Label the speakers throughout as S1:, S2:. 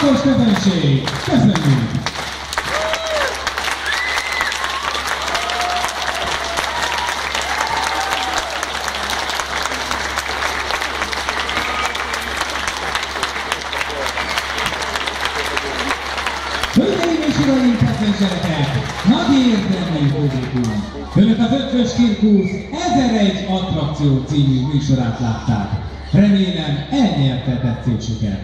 S1: Kedves közönség, köszönjük! Hölgyeim és uraim, kedves gyerekek! Nagy értelmű publikum! Önök az Ötvös Cirkusz 1001 attrakció című műsorát látták. Remélem elnyerte tetszésüket.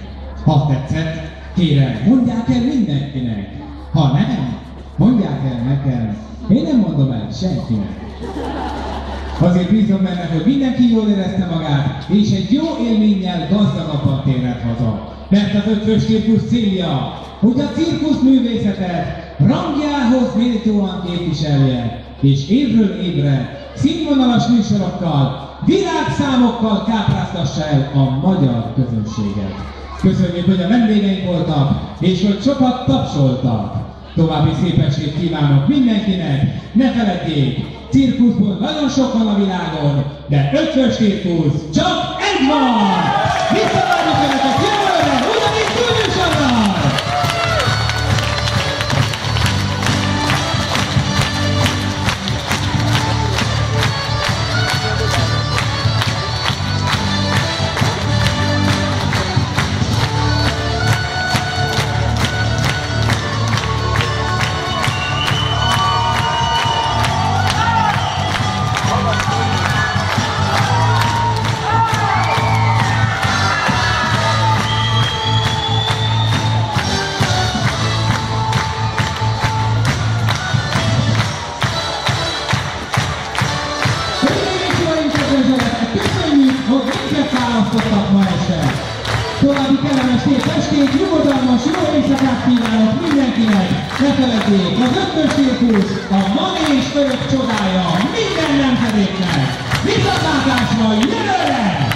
S1: Ha tetszett, kérem, mondják el mindenkinek. Ha nem, mondják el nekem. Én nem mondom el senkinek. Azért bízom benne, hogy mindenki jól érezte magát, és egy jó élménnyel gazdagabban térhet haza. Mert az Ötvös Cirkusz célja, hogy a cirkuszművészetet rangjához méltóan képviselje, és évről évre színvonalas műsorokkal, világszámokkal kápráztassa el a magyar közönséget. Köszönjük, hogy a vendégeink voltak, és hogy sokat tapsoltak. További szép estét kívánok mindenkinek, ne feledjék, cirkuszból nagyon sok van a világon, de Ötvös Cirkusz csak egy van! Visszavárjuk Önöket jövőre, ugyanígy külműsorral! Ma este. További kellemes szép estét, nyugodalmas, jó éjszakát kívánok mindenkinek! Ne feledjék, az Ötvös Cirkusz a Mani és Török csodája minden nemzedéknek! Viszontlátásra jövőre!